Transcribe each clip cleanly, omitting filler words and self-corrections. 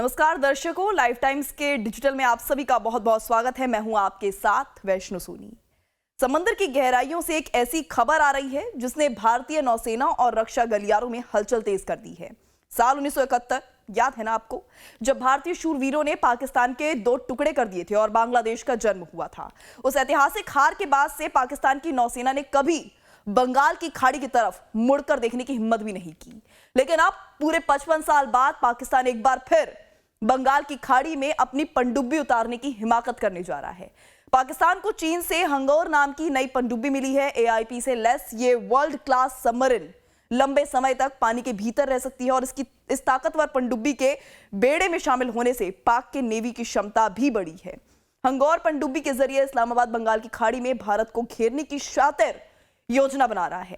नमस्कार दर्शकों, life times के डिजिटल में आप सभी का बहुत बहुत स्वागत है। मैं हूं आपके साथ वैष्णो सोनी। समंदर की गहराइयों से एक ऐसी खबर आ रही है जिसने भारतीय नौसेना और रक्षा गलियारों में हलचल तेज कर दी है। साल 1971 याद है ना आपको, जब भारतीय शूरवीरों ने पाकिस्तान के 2 टुकड़े कर दिए थे और बांग्लादेश का जन्म हुआ था। उस ऐतिहासिक हार के बाद से पाकिस्तान की नौसेना ने कभी बंगाल की खाड़ी की तरफ मुड़कर देखने की हिम्मत भी नहीं की। लेकिन अब पूरे 55 साल बाद पाकिस्तान एक बार फिर बंगाल की खाड़ी में अपनी पनडुब्बी उतारने की हिमाकत करने जा रहा है। पाकिस्तान को चीन से हंगोर नाम की नई पनडुब्बी मिली है। एआईपी से लेस ये वर्ल्ड क्लास सबमरीन लंबे समय तक पानी के भीतर रह सकती है और इस ताकतवर पनडुब्बी के बेड़े में शामिल होने से पाक के नेवी की क्षमता भी बढ़ी है। हंगोर पनडुब्बी के जरिए इस्लामाबाद बंगाल की खाड़ी में भारत को घेरने की शातिर योजना बना रहा है।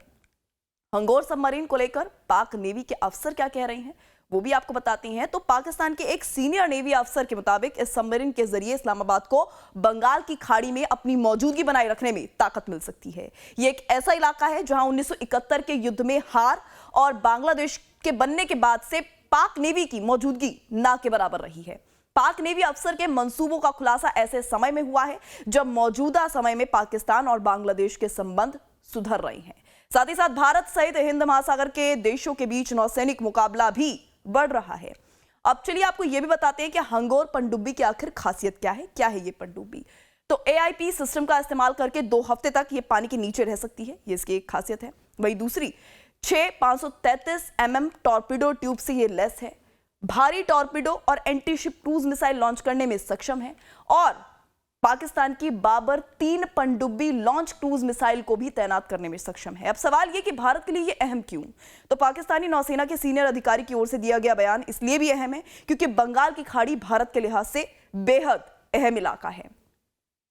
हंगोर सबमरीन को लेकर पाक नेवी के अफसर क्या कह रहे हैं वो भी आपको बताती हैं। तो पाकिस्तान के एक सीनियर नेवी अफसर के मुताबिक इस सबमरीन के जरिए इस्लामाबाद को बंगाल की खाड़ी में अपनी मौजूदगी बनाए रखने में ताकत मिल सकती है। यह एक ऐसा इलाका है जहां 1971 के युद्ध में हार और बांग्लादेश के बनने के बाद से पाक नेवी की मौजूदगी ना के बराबर रही है। पाक नेवी अफसर के मंसूबों का खुलासा ऐसे समय में हुआ है जब मौजूदा समय में पाकिस्तान और बांग्लादेश के संबंध सुधर रहे हैं। साथ ही साथ भारत सहित हिंद महासागर के देशों के बीच नौसैनिक मुकाबला भी बढ़ रहा है। अब चलिए आपको यह भी बताते हैं कि हंगोर पनडुब्बी की आखिर खासियत क्या है ये पनडुब्बी। तो एआईपी सिस्टम का इस्तेमाल करके 2 हफ्ते तक ये पानी के नीचे रह सकती है, ये इसकी एक खासियत है। वही दूसरी 6 533 mm टॉर्पीडो ट्यूब से ये लेस है, भारी टॉर्पीडो और anti ship cruise missile launch करने में सक्षम है और पाकिस्तान की बाबर 3 पनडुब्बी लॉन्च क्रूज मिसाइल को भी तैनात करने में सक्षम है। अब सवाल यह कि भारत के लिए यह अहम क्यों? तो पाकिस्तानी नौसेना के सीनियर अधिकारी की ओर से दिया गया बयान इसलिए भी अहम है क्योंकि बंगाल की खाड़ी भारत के लिहाज से बेहद अहम इलाका है।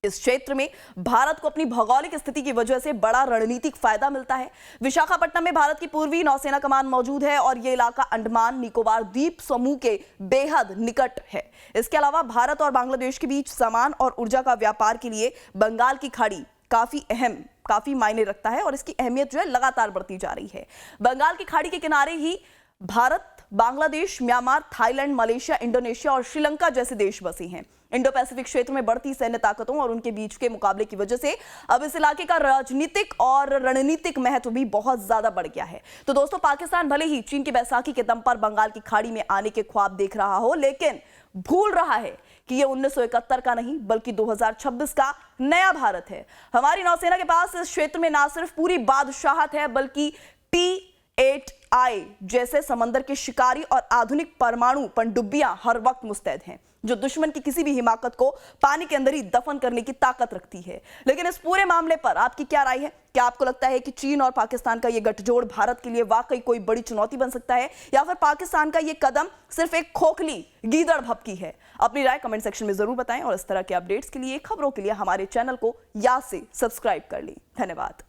इस क्षेत्र में भारत को अपनी भौगोलिक स्थिति की वजह से बड़ा रणनीतिक फायदा मिलता है। विशाखापट्टनम में भारत की पूर्वी नौसेना कमान मौजूद है और यह इलाका अंडमान निकोबार द्वीप समूह के बेहद निकट है। इसके अलावा भारत और बांग्लादेश के बीच सामान और ऊर्जा का व्यापार के लिए बंगाल की खाड़ी काफी मायने रखता है और इसकी अहमियत जो है लगातार बढ़ती जा रही है। बंगाल की खाड़ी के किनारे ही Bharat, Bangladesh, Myanmar, Thailand, Malaysia, Indonesia और श्रीलंका जैसे देश बसे हैं। इंडो पैसिफिक क्षेत्र में बढ़ती सैन्य ताकतों और उनके बीच के मुकाबले की वजह से अब इस इलाके का राजनीतिक और रणनीतिक महत्व भी बहुत ज्यादा बढ़ गया है। तो दोस्तों, पाकिस्तान भले ही चीन की बैसाखी के दम पर बंगाल की खाड़ी में आने के ख्वाब देख रहा हो, लेकिन भूल रहा है कि यह 1971 का नहीं बल्कि 2026 का नया भारत है। हमारी नौसेना के पास इस क्षेत्र में ना सिर्फ पूरी बादशाहत है बल्कि P-8I जैसे समंदर के शिकारी और आधुनिक परमाणु पनडुब्बियां हर वक्त मुस्तैद हैं, जो दुश्मन की किसी भी हिमाकत को पानी के अंदर ही दफन करने की ताकत रखती है। लेकिन इस पूरे मामले पर आपकी क्या राय है? क्या आपको लगता है कि चीन और पाकिस्तान का यह गठजोड़ भारत के लिए वाकई कोई बड़ी चुनौती बन सकता है या फिर पाकिस्तान का यह कदम सिर्फ एक खोखली गीदड़ भपकी है? अपनी राय कमेंट सेक्शन में जरूर बताएं और इस तरह के अपडेट्स के लिए, खबरों के लिए हमारे चैनल को याद से सब्सक्राइब कर लें। धन्यवाद।